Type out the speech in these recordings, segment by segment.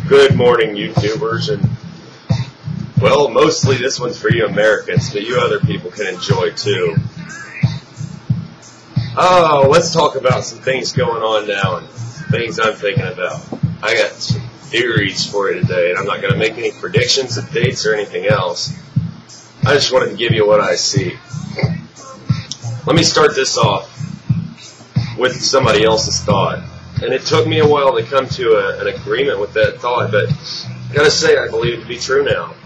Good morning, YouTubers, and, well, mostly this one's for you Americans, but you other people can enjoy, too. Oh, let's talk about some things going on now and things I'm thinking about. I got some theories for you today, and I'm not going to make any predictions of dates or anything else. I just wanted to give you what I see. Let me start this off with somebody else's thought. And it took me a while to come to an agreement with that thought, but I gotta say I believe it to be true now.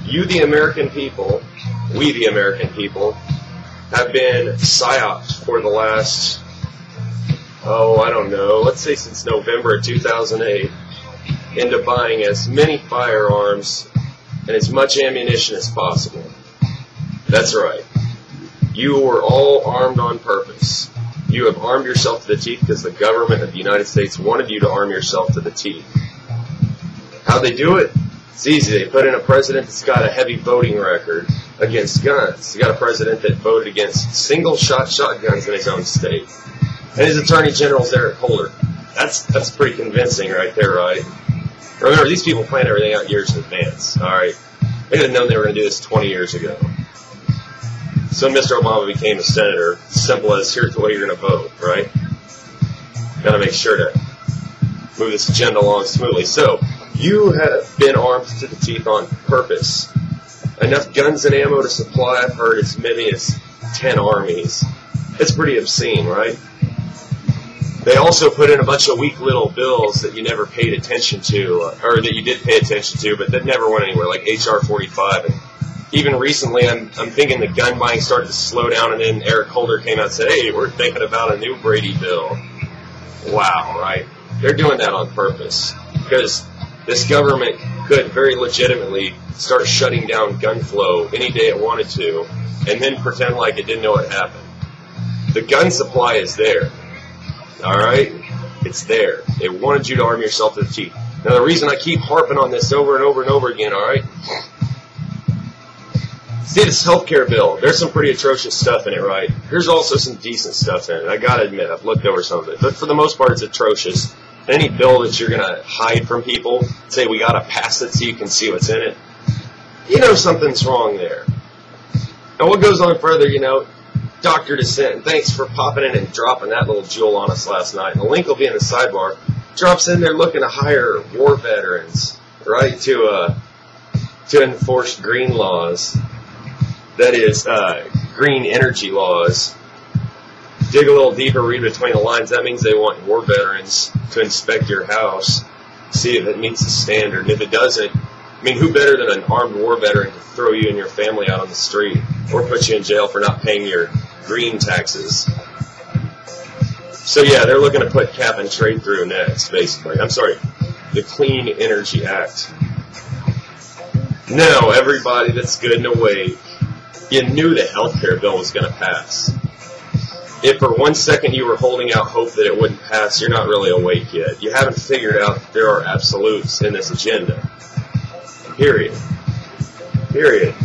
You, the American people, we, the American people, have been psyoped for the last, I don't know, let's say since November of 2008, into buying as many firearms and as much ammunition as possible. That's right. You were all armed on purpose. You have armed yourself to the teeth because the government of the United States wanted you to arm yourself to the teeth. How'd they do it? It's easy. They put in a president that's got a heavy voting record against guns. You got a president that voted against single-shot shotguns in his own state. And his Attorney General's Eric Holder. That's pretty convincing right there, right? Remember, these people planned everything out years in advance, all right? They could have known they were going to do this 20 years ago. So when Mr. Obama became a senator, simple as, here's the way you're going to vote, right? Got to make sure to move this agenda along smoothly. So, you have been armed to the teeth on purpose. Enough guns and ammo to supply, I've heard, as many as 10 armies. It's pretty obscene, right? They also put in a bunch of weak little bills that you never paid attention to, or that you did pay attention to, but that never went anywhere, like H.R. 45. And even recently, I'm thinking the gun buying started to slow down, and then Eric Holder came out and said, hey, we're thinking about a new Brady bill. Wow, right? They're doing that on purpose, because this government could very legitimately start shutting down gun flow any day it wanted to, and then pretend like it didn't know what happened. The gun supply is there, all right? It's there. They wanted you to arm yourself to the teeth. Now, the reason I keep harping on this over and over and over again, all right? See, this healthcare bill, there's some pretty atrocious stuff in it, right? There's also some decent stuff in it. I gotta admit, I've looked over some of it. But for the most part, it's atrocious. Any bill that you're gonna hide from people, say we gotta pass it so you can see what's in it, you know something's wrong there. And what goes on further, you know, Dr. Dissent, thanks for popping in and dropping that little jewel on us last night. And the link will be in the sidebar. Drops in there looking to hire war veterans, right, to enforce green laws. That is, green energy laws. Dig a little deeper, read between the lines. That means they want war veterans to inspect your house, see if it meets the standard. And if it doesn't, I mean, who better than an armed war veteran to throw you and your family out on the street or put you in jail for not paying your green taxes? So, yeah, they're looking to put cap and trade through next, basically. I'm sorry, the Clean Energy Act. Now, everybody that's good and awake, you knew the healthcare bill was going to pass. If for 1 second you were holding out hope that it wouldn't pass, you're not really awake yet. You haven't figured out that there are absolutes in this agenda. Period. Period.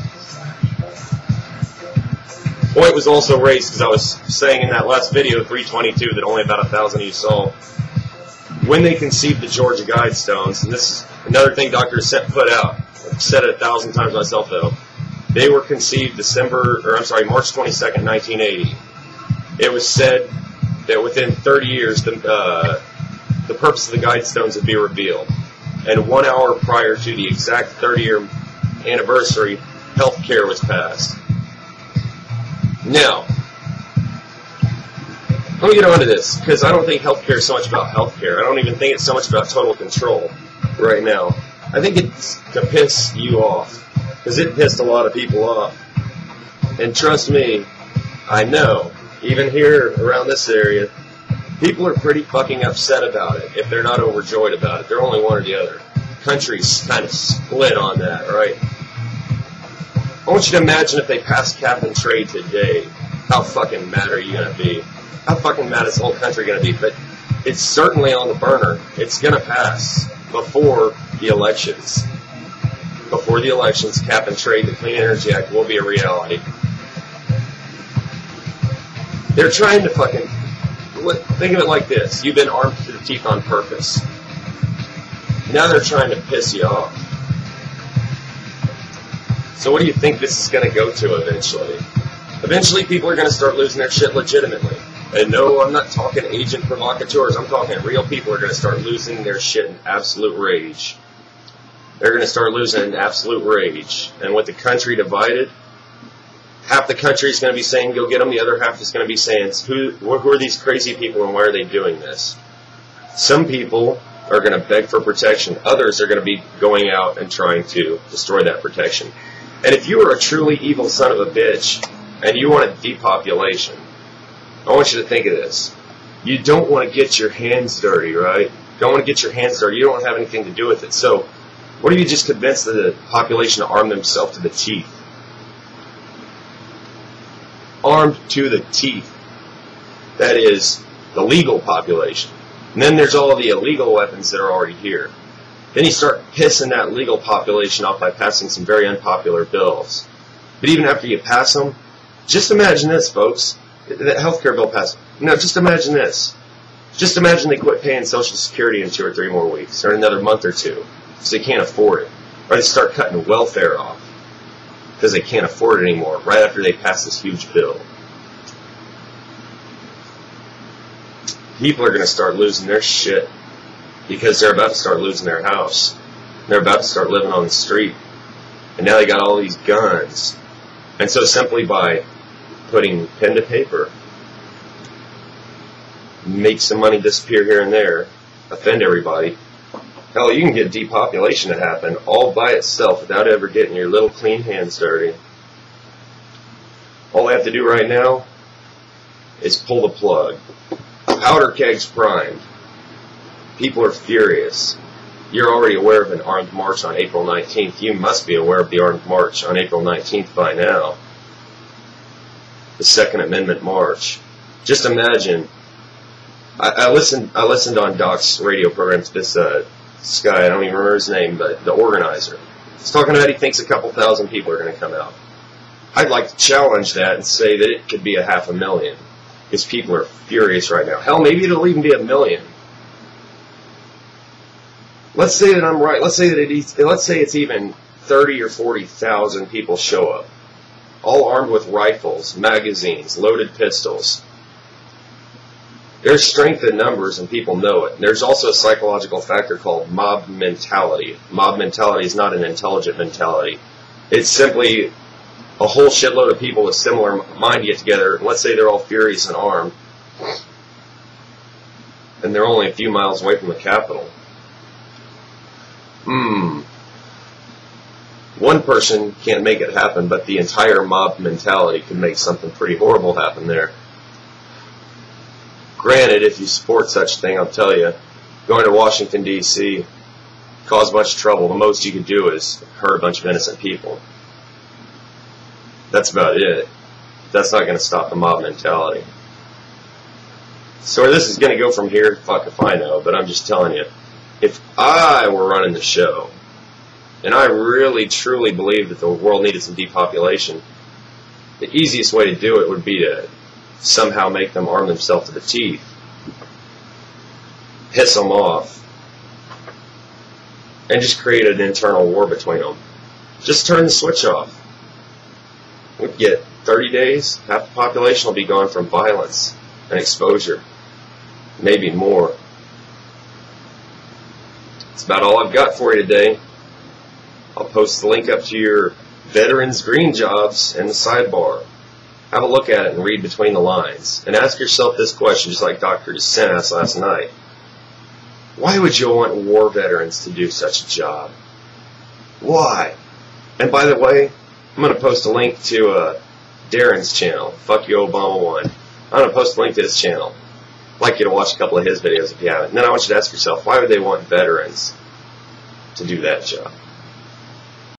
Point was also raised because I was saying in that last video, 322, that only about 1,000 of you saw. When they conceived the Georgia Guidestones, and this is another thing Dr. Dissent put out, I've said it 1,000 times myself though, they were conceived March 22nd, 1980. It was said that within 30 years, the purpose of the Guidestones would be revealed. And 1 hour prior to the exact 30-year anniversary, health care was passed. Now, let me get on to this, because I don't think health care is so much about health care. I don't even think it's so much about total control right now. I think it's to piss you off, because it pissed a lot of people off. And trust me, I know, even here around this area, people are pretty fucking upset about it if they're not overjoyed about it. They're only one or the other. Countries kind of split on that, right? I want you to imagine if they passed cap and trade today. How fucking mad are you going to be? How fucking mad is the whole country going to be? But it's certainly on the burner. It's going to pass before the elections. Before the elections, cap and trade, the Clean Energy Act will be a reality. They're trying to fucking... Think of it like this. You've been armed to the teeth on purpose. Now they're trying to piss you off. So what do you think this is going to go to eventually? Eventually people are going to start losing their shit legitimately. And no, I'm not talking agent provocateurs. I'm talking real people are going to start losing their shit in absolute rage. They're going to start losing in absolute rage. And with the country divided, half the country is going to be saying, go get them. The other half is going to be saying, who are these crazy people and why are they doing this? Some people are going to beg for protection. Others are going to be going out and trying to destroy that protection. And if you are a truly evil son of a bitch and you want a depopulation, I want you to think of this. You don't want to get your hands dirty, right? You don't want to get your hands dirty. You don't want to have anything to do with it. So what if you just convince the population to arm themselves to the teeth? Armed to the teeth. That is the legal population. And then there's all the illegal weapons that are already here. Then you start pissing that legal population off by passing some very unpopular bills. But even after you pass them, just imagine this, folks. That healthcare bill passed. No, just imagine this. Just imagine they quit paying Social Security in 2 or 3 more weeks, or another month or 2, because they can't afford it. Or they start cutting welfare off, because they can't afford it anymore, right after they pass this huge bill. People are going to start losing their shit, because they're about to start losing their house. They're about to start living on the street. And now they got all these guns. And so simply by putting pen to paper, make some money disappear here and there, offend everybody. Hell, you can get depopulation to happen all by itself without ever getting your little clean hands dirty. All I have to do right now is pull the plug. Powder kegs primed. People are furious. You're already aware of an armed march on April 19th. You must be aware of the armed march on April 19th by now. The Second Amendment March. Just imagine. I listened on Doc's radio program to this guy, I don't even remember his name, but the organizer. He's talking about he thinks a couple thousand people are going to come out. I'd like to challenge that and say that it could be 500,000. Because people are furious right now. Hell, maybe it'll even be 1 million. Let's say that I'm right. Let's say it's even 30 or 40,000 people show up, all armed with rifles, magazines, loaded pistols. There's strength in numbers, and people know it. There's also a psychological factor called mob mentality. Mob mentality is not an intelligent mentality. It's simply a whole shitload of people with similar mind get together. Let's say they're all furious and armed, and they're only a few miles away from the Capitol. One person can't make it happen, but the entire mob mentality can make something pretty horrible happen there. Granted, if you support such a thing, I'll tell you, going to Washington, D.C., cause much trouble. The most you can do is hurt a bunch of innocent people. That's about it. That's not going to stop the mob mentality. So where this is going to go from here, fuck if I know, but I'm just telling you, if I were running the show, and I really truly believe that the world needed some depopulation, the easiest way to do it would be to somehow make them arm themselves to the teeth, piss them off, and just create an internal war between them. Just turn the switch off. We'd get 30 days, half the population will be gone from violence and exposure. Maybe more. That's about all I've got for you today. I'll post the link up to your Veterans Green Jobs in the sidebar. Have a look at it and read between the lines. And ask yourself this question, just like Dr. DeSent asked last night. Why would you want war veterans to do such a job? Why? And by the way, I'm going to post a link to Darren's channel, Fuck You Obama 1. I'm going to post a link to his channel. I'd like you to watch a couple of his videos if you haven't. And then I want you to ask yourself, why would they want veterans to do that job?